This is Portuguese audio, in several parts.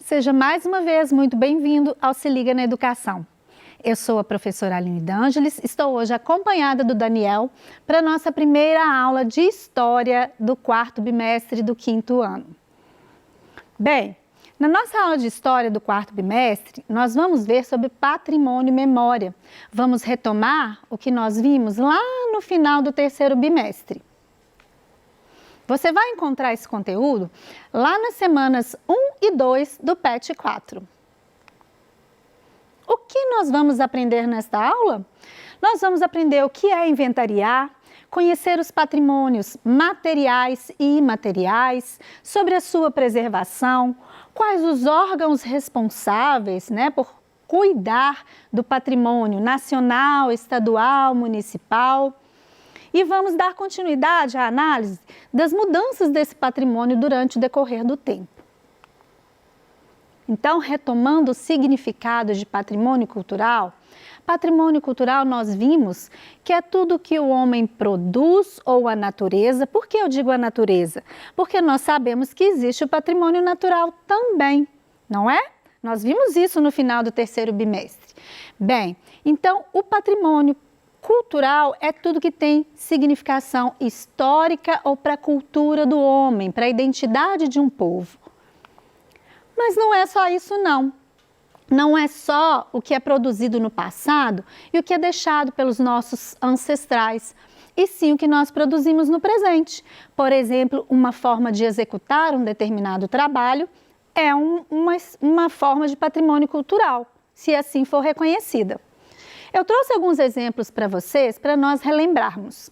Seja mais uma vez muito bem-vindo ao Se Liga na Educação. Eu sou a professora Aline D'Angelis, estou hoje acompanhada do Daniel para a nossa primeira aula de História do quarto bimestre do quinto ano. Bem, na nossa aula de História do quarto bimestre, nós vamos ver sobre patrimônio e memória. Vamos retomar o que nós vimos lá no final do terceiro bimestre. Você vai encontrar esse conteúdo lá nas semanas 1 e 2 do PET 4. O que nós vamos aprender nesta aula? Nós vamos aprender o que é inventariar, conhecer os patrimônios materiais e imateriais, sobre a sua preservação, quais os órgãos responsáveis, por cuidar do patrimônio nacional, estadual, municipal. E vamos dar continuidade à análise das mudanças desse patrimônio durante o decorrer do tempo. Então, retomando o significado de patrimônio cultural nós vimos que é tudo que o homem produz ou a natureza. Por que eu digo a natureza? Porque nós sabemos que existe o patrimônio natural também, não é? Nós vimos isso no final do terceiro bimestre. Bem, então o patrimônio cultural é tudo que tem significação histórica ou para a cultura do homem, para a identidade de um povo. Mas não é só isso não. Não é só o que é produzido no passado e o que é deixado pelos nossos ancestrais, e sim o que nós produzimos no presente. Por exemplo, uma forma de executar um determinado trabalho é uma forma de patrimônio cultural, se assim for reconhecida. Eu trouxe alguns exemplos para vocês, para nós relembrarmos.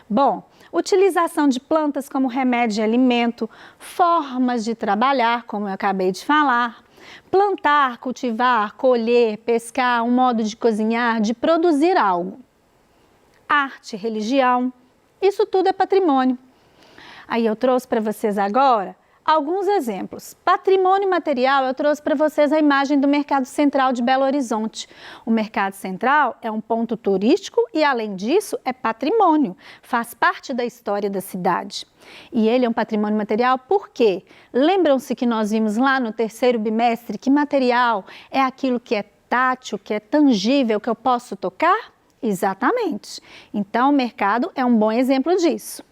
Bom, utilização de plantas como remédio de alimento, formas de trabalhar, como eu acabei de falar, plantar, cultivar, colher, pescar, um modo de cozinhar, de produzir algo. Arte, religião, isso tudo é patrimônio. Aí eu trouxe para vocês agora alguns exemplos. Patrimônio material, eu trouxe para vocês a imagem do Mercado Central de Belo Horizonte. O Mercado Central é um ponto turístico e, além disso, é patrimônio. Faz parte da história da cidade. E ele é um patrimônio material por quê? Lembram-se que nós vimos lá no terceiro bimestre que material é aquilo que é tátil, que é tangível, que eu posso tocar? Exatamente. Então, o mercado é um bom exemplo disso.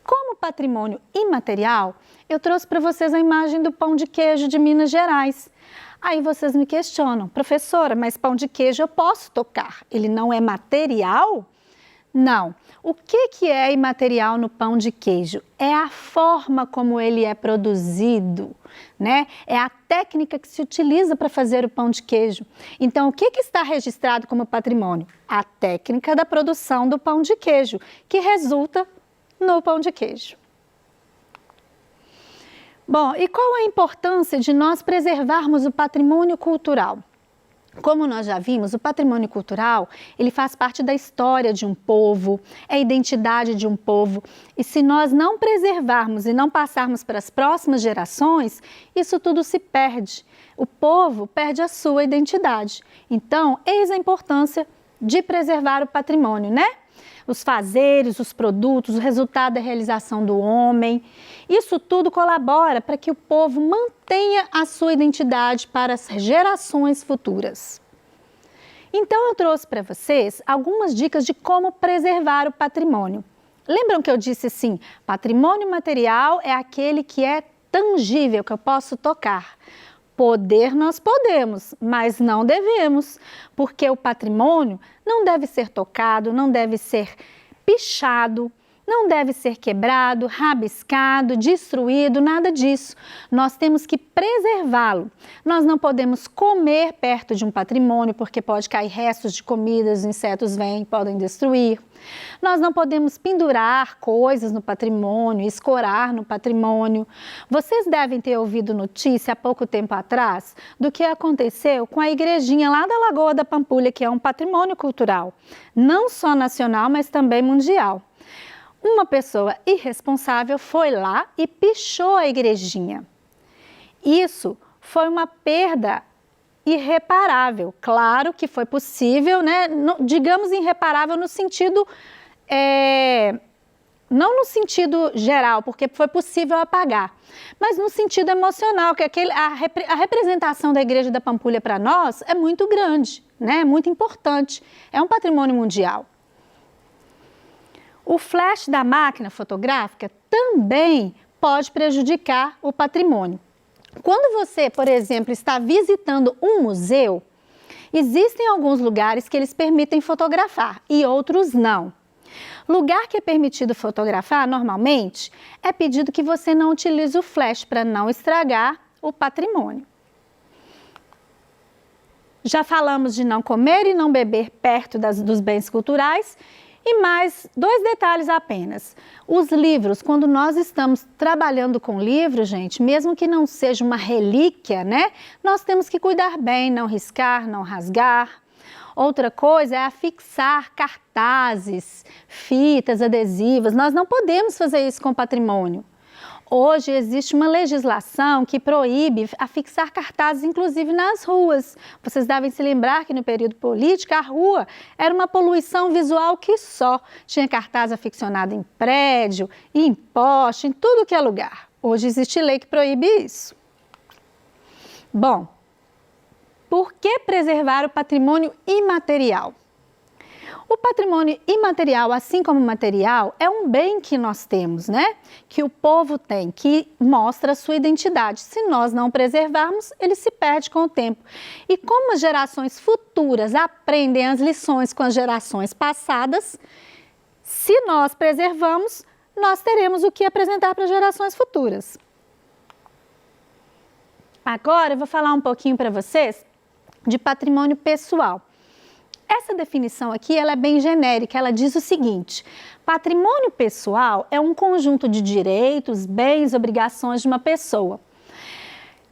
Como patrimônio imaterial, eu trouxe para vocês a imagem do pão de queijo de Minas Gerais. Aí vocês me questionam, professora, mas pão de queijo eu posso tocar, ele não é material? Não. O que é imaterial no pão de queijo? É a forma como ele é produzido, É a técnica que se utiliza para fazer o pão de queijo. Então, o que está registrado como patrimônio? A técnica da produção do pão de queijo, que resulta no pão de queijo. Bom, e qual a importância de nós preservarmos o patrimônio cultural? Como nós já vimos, o patrimônio cultural, ele faz parte da história de um povo, é a identidade de um povo, e se nós não preservarmos e não passarmos para as próximas gerações, isso tudo se perde. O povo perde a sua identidade. Então, eis a importância de preservar o patrimônio, Os fazeres, os produtos, o resultado da realização do homem. Isso tudo colabora para que o povo mantenha a sua identidade para as gerações futuras. Então, eu trouxe para vocês algumas dicas de como preservar o patrimônio. Lembram que eu disse assim, patrimônio material é aquele que é tangível, que eu posso tocar. Poder nós podemos, mas não devemos, porque o patrimônio não deve ser tocado, não deve ser pichado, não deve ser quebrado, rabiscado, destruído, nada disso. Nós temos que preservá-lo. Nós não podemos comer perto de um patrimônio, porque pode cair restos de comidas, os insetos vêm e podem destruir. Nós não podemos pendurar coisas no patrimônio, escorar no patrimônio. Vocês devem ter ouvido notícia há pouco tempo atrás do que aconteceu com a igrejinha lá da Lagoa da Pampulha, que é um patrimônio cultural, não só nacional, mas também mundial. Uma pessoa irresponsável foi lá e pichou a igrejinha. Isso foi uma perda irreparável. Claro que foi possível, digamos irreparável no sentido não no sentido geral, porque foi possível apagar, mas no sentido emocional, que a representação da Igreja da Pampulha para nós é muito grande, né? É muito importante, é um patrimônio mundial. O flash da máquina fotográfica também pode prejudicar o patrimônio. Quando você, por exemplo, está visitando um museu, existem alguns lugares que eles permitem fotografar e outros não. Lugar que é permitido fotografar, normalmente, é pedido que você não utilize o flash para não estragar o patrimônio. Já falamos de não comer e não beber perto dos bens culturais. E mais 2 detalhes apenas. Os livros, quando nós estamos trabalhando com livros, gente, mesmo que não seja uma relíquia, né? Nós temos que cuidar bem, não riscar, não rasgar. Outra coisa é afixar cartazes, fitas, adesivas. Nós não podemos fazer isso com patrimônio. Hoje existe uma legislação que proíbe afixar cartazes, inclusive nas ruas. Vocês devem se lembrar que no período político a rua era uma poluição visual que só. Tinha cartaz aficionado em prédio, em poste, em tudo que é lugar. Hoje existe lei que proíbe isso. Bom, por que preservar o patrimônio imaterial? O patrimônio imaterial, assim como o material, é um bem que nós temos, né? Que o povo tem, que mostra a sua identidade. Se nós não preservarmos, ele se perde com o tempo. E como as gerações futuras aprendem as lições com as gerações passadas, se nós preservamos, nós teremos o que apresentar para as gerações futuras. Agora eu vou falar um pouquinho para vocês de patrimônio pessoal. Essa definição aqui ela é bem genérica, ela diz o seguinte: patrimônio pessoal é um conjunto de direitos, bens, obrigações de uma pessoa.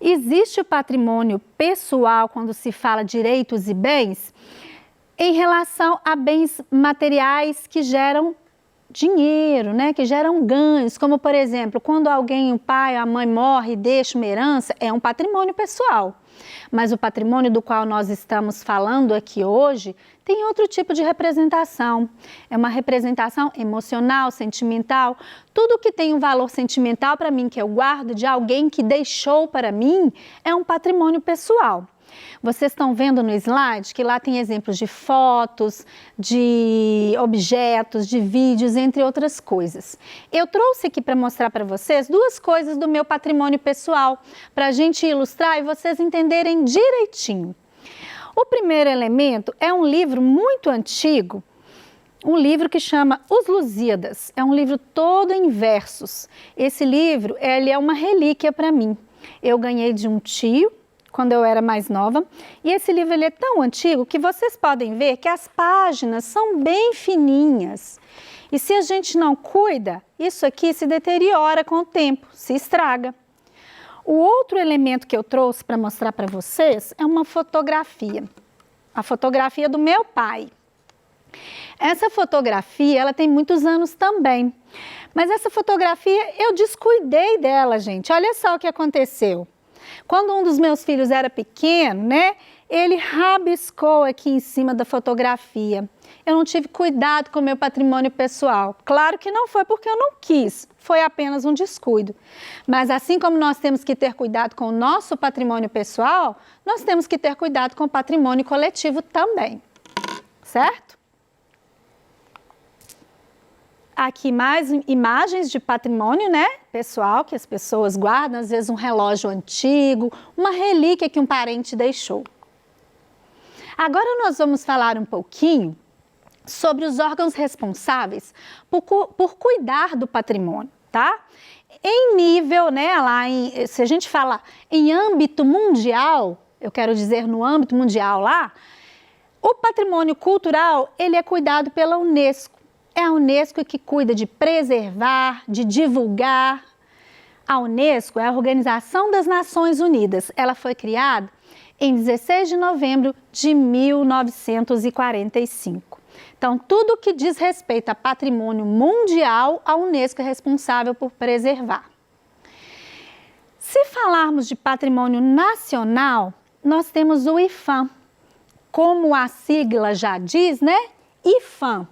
Existe o patrimônio pessoal quando se fala direitos e bens em relação a bens materiais que geram dinheiro, né, que geram ganhos, como por exemplo, quando alguém, o pai ou a mãe morre e deixa uma herança, é um patrimônio pessoal. Mas o patrimônio do qual nós estamos falando aqui hoje tem outro tipo de representação. É uma representação emocional, sentimental. Tudo que tem um valor sentimental para mim, que eu guardo de alguém que deixou para mim, é um patrimônio pessoal. Vocês estão vendo no slide que lá tem exemplos de fotos, de objetos, de vídeos, entre outras coisas. Eu trouxe aqui para mostrar para vocês 2 coisas do meu patrimônio pessoal, para a gente ilustrar e vocês entenderem direitinho. O primeiro elemento é um livro muito antigo, um livro que chama Os Lusíadas. É um livro todo em versos. Esse livro, ele é uma relíquia para mim. Eu ganhei de um tio quando eu era mais nova, e esse livro ele é tão antigo que vocês podem ver que as páginas são bem fininhas. E se a gente não cuida, isso aqui se deteriora com o tempo, se estraga. O outro elemento que eu trouxe para mostrar para vocês é uma fotografia. A fotografia do meu pai. Essa fotografia, ela tem muitos anos também. Mas essa fotografia, eu descuidei dela, gente. Olha só o que aconteceu. Quando um dos meus filhos era pequeno, né, ele rabiscou aqui em cima da fotografia. Eu não tive cuidado com o meu patrimônio pessoal. Claro que não foi porque eu não quis, foi apenas um descuido. Mas assim como nós temos que ter cuidado com o nosso patrimônio pessoal, nós temos que ter cuidado com o patrimônio coletivo também, certo? Aqui mais imagens de patrimônio, né, pessoal, que as pessoas guardam, às vezes um relógio antigo, uma relíquia que um parente deixou. Agora nós vamos falar um pouquinho sobre os órgãos responsáveis por cuidar do patrimônio, tá? Em nível, né, se a gente fala em âmbito mundial, eu quero dizer no âmbito mundial lá, o patrimônio cultural, ele é cuidado pela Unesco. É a Unesco que cuida de preservar, de divulgar. A Unesco é a Organização das Nações Unidas. Ela foi criada em 16 de novembro de 1945. Então, tudo que diz respeito a patrimônio mundial, a Unesco é responsável por preservar. Se falarmos de patrimônio nacional, nós temos o IPHAN. Como a sigla já diz, né? IPHAN.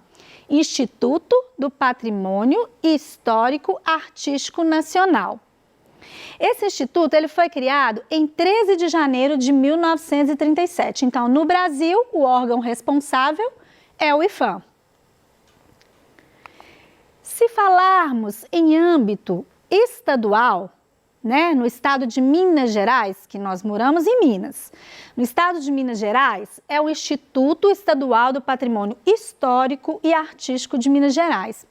Instituto do Patrimônio Histórico Artístico Nacional. Esse instituto ele foi criado em 13 de janeiro de 1937. Então, no Brasil, o órgão responsável é o IPHAN. Se falarmos em âmbito estadual, né, no estado de Minas Gerais, que nós moramos em Minas, no estado de Minas Gerais é o Instituto Estadual do Patrimônio Histórico e Artístico de Minas Gerais.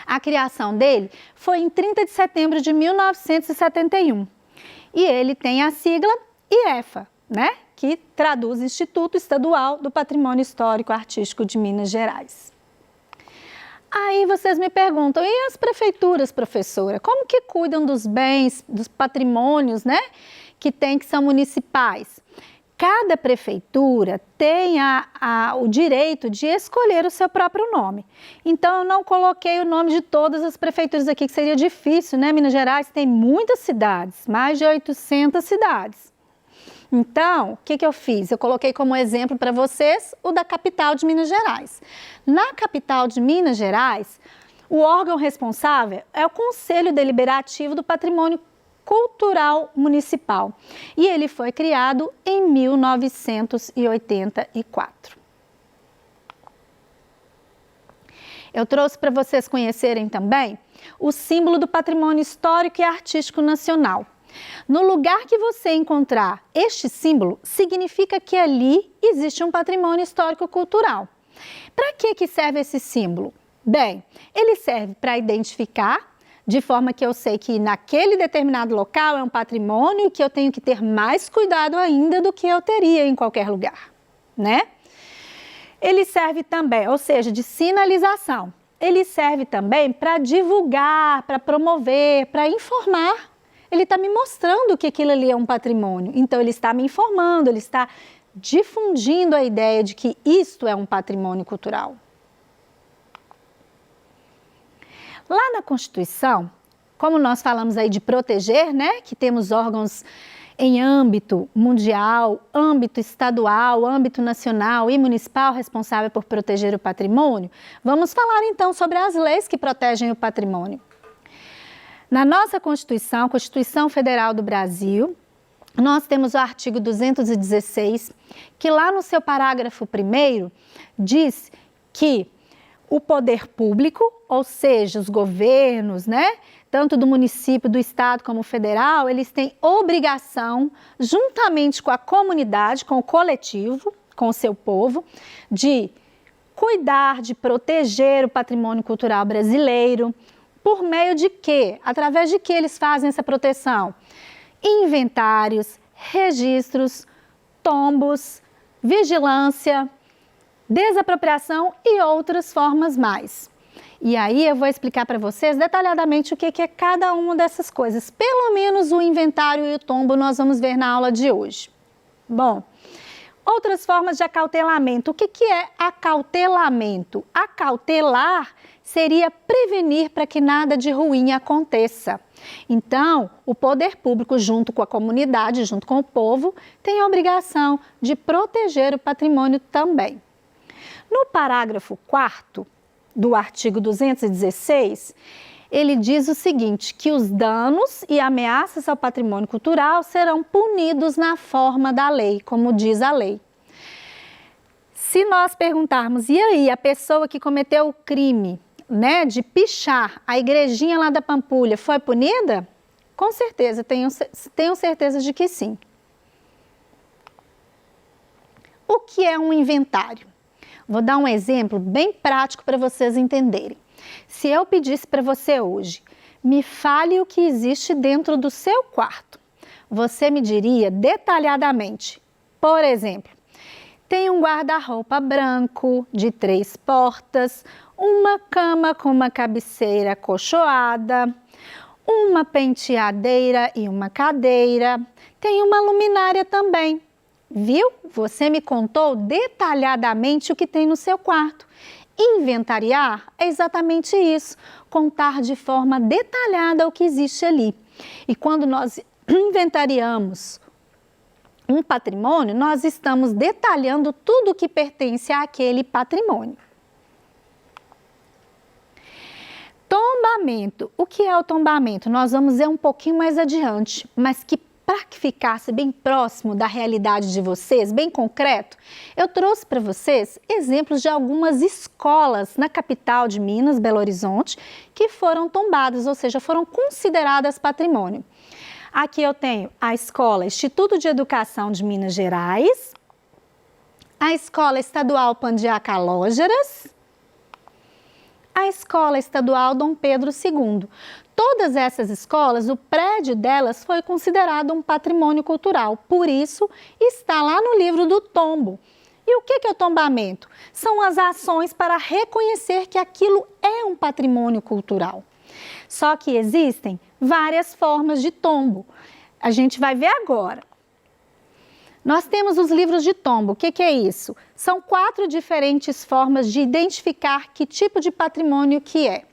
A criação dele foi em 30 de setembro de 1971 e ele tem a sigla IEFA, né, que traduz Instituto Estadual do Patrimônio Histórico e Artístico de Minas Gerais. Aí vocês me perguntam, e as prefeituras, professora, como que cuidam dos bens, dos patrimônios, né, que são municipais? Cada prefeitura tem o direito de escolher o seu próprio nome. Então, eu não coloquei o nome de todas as prefeituras aqui, que seria difícil, né? Minas Gerais tem muitas cidades, mais de 800 cidades. Então, o que eu fiz? Eu coloquei como exemplo para vocês o da capital de Minas Gerais. Na capital de Minas Gerais, o órgão responsável é o Conselho Deliberativo do Patrimônio Cultural Municipal e ele foi criado em 1984. Eu trouxe para vocês conhecerem também o símbolo do Patrimônio Histórico e Artístico Nacional. No lugar que você encontrar este símbolo, significa que ali existe um patrimônio histórico-cultural. Para que serve esse símbolo? Bem, ele serve para identificar, de forma que eu sei que naquele determinado local é um patrimônio e que eu tenho que ter mais cuidado ainda do que eu teria em qualquer lugar, né? Ele serve também, ou seja, de sinalização. Ele serve também para divulgar, para promover, para informar. Ele está me mostrando que aquilo ali é um patrimônio. Então, ele está me informando, ele está difundindo a ideia de que isto é um patrimônio cultural. Lá na Constituição, como nós falamos aí de proteger, né, que temos órgãos em âmbito mundial, âmbito estadual, âmbito nacional e municipal responsável por proteger o patrimônio, vamos falar então sobre as leis que protegem o patrimônio. Na nossa Constituição, Constituição Federal do Brasil, nós temos o artigo 216, que lá no seu parágrafo 1º diz que o poder público, ou seja, os governos, né, tanto do município, do estado como federal, eles têm obrigação, juntamente com a comunidade, com o coletivo, com o seu povo, de cuidar, de proteger o patrimônio cultural brasileiro. Por meio de quê? Através de que eles fazem essa proteção? Inventários, registros, tombos, vigilância, desapropriação e outras formas mais. E aí eu vou explicar para vocês detalhadamente o que é cada uma dessas coisas. Pelo menos o inventário e o tombo nós vamos ver na aula de hoje. Bom, outras formas de acautelamento. O que é acautelamento? Acautelar seria prevenir para que nada de ruim aconteça. Então, o poder público, junto com a comunidade, junto com o povo, tem a obrigação de proteger o patrimônio também. No parágrafo 4º do artigo 216, ele diz o seguinte, que os danos e ameaças ao patrimônio cultural serão punidos na forma da lei, como diz a lei. Se nós perguntarmos, e aí, a pessoa que cometeu o crime, né, de pichar a igrejinha lá da Pampulha, foi punida? Com certeza, tenho certeza de que sim. O que é um inventário? Vou dar um exemplo bem prático para vocês entenderem. Se eu pedisse para você hoje, me fale o que existe dentro do seu quarto, você me diria detalhadamente. Por exemplo, tem um guarda-roupa branco de 3 portas, uma cama com uma cabeceira acolchoada, uma penteadeira e uma cadeira, tem uma luminária também. Viu? Você me contou detalhadamente o que tem no seu quarto. Inventariar é exatamente isso, contar de forma detalhada o que existe ali. E quando nós inventariamos um patrimônio, nós estamos detalhando tudo o que pertence àquele patrimônio. Tombamento. O que é o tombamento? Nós vamos ver um pouquinho mais adiante, mas que para que ficasse bem próximo da realidade de vocês, bem concreto, eu trouxe para vocês exemplos de algumas escolas na capital de Minas, Belo Horizonte, que foram tombadas, ou seja, foram consideradas patrimônio. Aqui eu tenho a escola Instituto de Educação de Minas Gerais, a Escola Estadual Pandiá Calógeras, a Escola Estadual Dom Pedro II. Todas essas escolas, o prédio delas foi considerado um patrimônio cultural, por isso está lá no livro do tombo. E o que é o tombamento? São as ações para reconhecer que aquilo é um patrimônio cultural. Só que existem várias formas de tombo. A gente vai ver agora. Nós temos os livros de tombo. O que é isso? São 4 diferentes formas de identificar que tipo de patrimônio que é.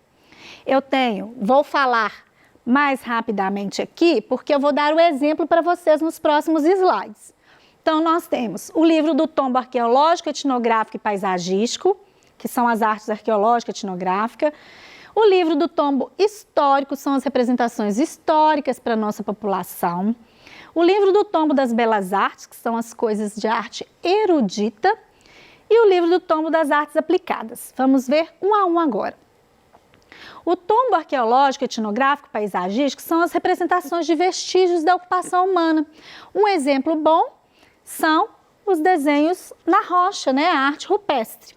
Vou falar mais rapidamente aqui, porque eu vou dar o exemplo para vocês nos próximos slides. Então, nós temos o livro do tombo arqueológico, etnográfico e paisagístico, que são as artes arqueológica e etnográfica. O livro do tombo histórico são as representações históricas para a nossa população. O livro do tombo das belas artes, que são as coisas de arte erudita. E o livro do tombo das artes aplicadas. Vamos ver um a um agora. O tombo arqueológico, etnográfico, paisagístico são as representações de vestígios da ocupação humana. Um exemplo bom são os desenhos na rocha, a arte rupestre.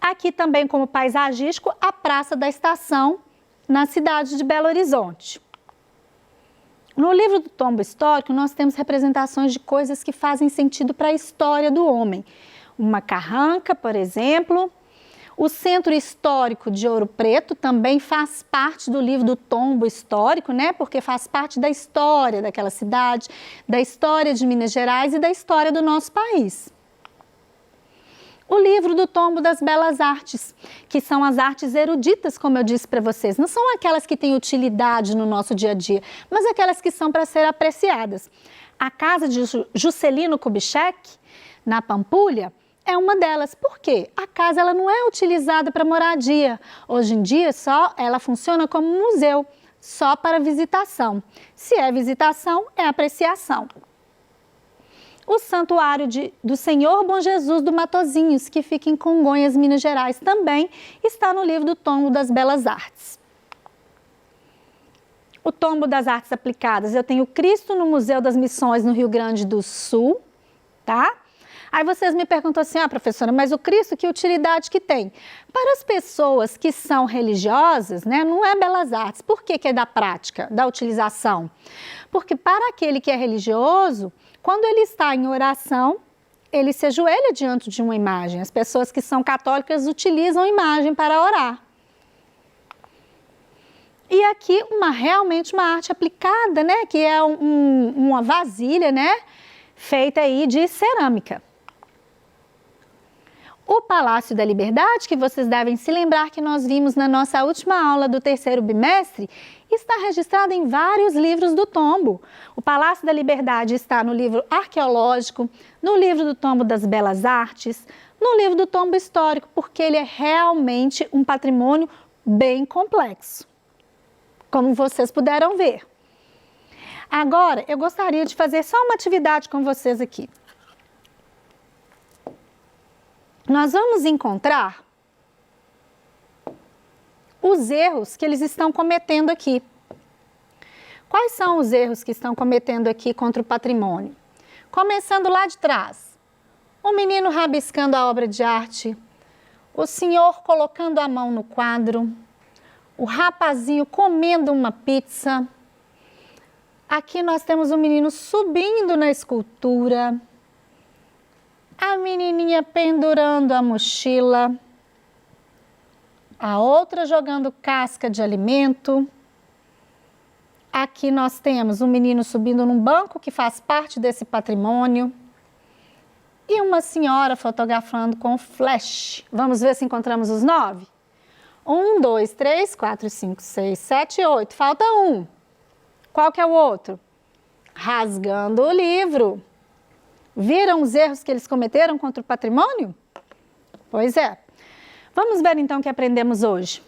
Aqui também como paisagístico, a Praça da Estação, na cidade de Belo Horizonte. No livro do tombo histórico, nós temos representações de coisas que fazem sentido para a história do homem. Uma carranca, por exemplo. O Centro Histórico de Ouro Preto também faz parte do livro do tombo histórico, porque faz parte da história daquela cidade, da história de Minas Gerais e da história do nosso país. O livro do tombo das belas artes, que são as artes eruditas, como eu disse para vocês. Não são aquelas que têm utilidade no nosso dia a dia, mas aquelas que são para ser apreciadas. A casa de Juscelino Kubitschek, na Pampulha, é uma delas. Por quê? A casa ela não é utilizada para moradia. Hoje em dia, ela funciona como museu, só para visitação. Se é visitação, é apreciação. O Santuário do Senhor Bom Jesus do Matozinhos, que fica em Congonhas, Minas Gerais, também está no livro do tombo das belas artes. O tombo das artes aplicadas, eu tenho Cristo no Museu das Missões, no Rio Grande do Sul, tá? Aí vocês me perguntam assim, professora, mas o Cristo, que utilidade que tem? Para as pessoas que são religiosas, não é belas artes. Por que é da prática, da utilização? Porque para aquele que é religioso, quando ele está em oração, ele se ajoelha diante de uma imagem. As pessoas que são católicas utilizam a imagem para orar. E aqui, realmente uma arte aplicada, que é uma vasilha, feita aí de cerâmica. O Palácio da Liberdade, que vocês devem se lembrar que nós vimos na nossa última aula do 3º bimestre, está registrado em vários livros do tombo. O Palácio da Liberdade está no livro arqueológico, no livro do tombo das belas artes, no livro do tombo histórico, porque ele é realmente um patrimônio bem complexo, como vocês puderam ver. Agora, eu gostaria de fazer só uma atividade com vocês aqui. Nós vamos encontrar os erros que eles estão cometendo aqui. Quais são os erros que estão cometendo aqui contra o patrimônio? Começando lá de trás. O menino rabiscando a obra de arte, o senhor colocando a mão no quadro, o rapazinho comendo uma pizza. Aqui nós temos o menino subindo na escultura, a menininha pendurando a mochila, a outra jogando casca de alimento. Aqui nós temos um menino subindo num banco que faz parte desse patrimônio e uma senhora fotografando com flash. Vamos ver se encontramos os 9? 1, 2, 3, 4, 5, 6, 7, 8. Falta um. Qual que é o outro? Rasgando o livro. Viram os erros que eles cometeram contra o patrimônio? Pois é. Vamos ver então o que aprendemos hoje.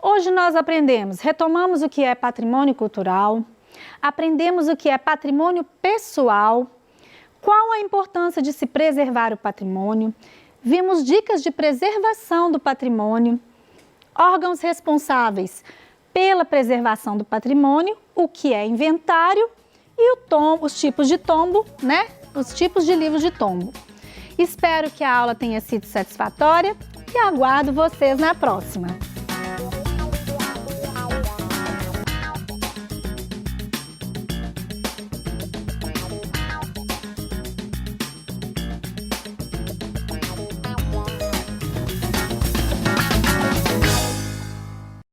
Hoje nós retomamos o que é patrimônio cultural, aprendemos o que é patrimônio pessoal, qual a importância de se preservar o patrimônio, vimos dicas de preservação do patrimônio, órgãos responsáveis pela preservação do patrimônio, o que é inventário e os tipos de tombo, né? Os tipos de livros de tombo. Espero que a aula tenha sido satisfatória e aguardo vocês na próxima.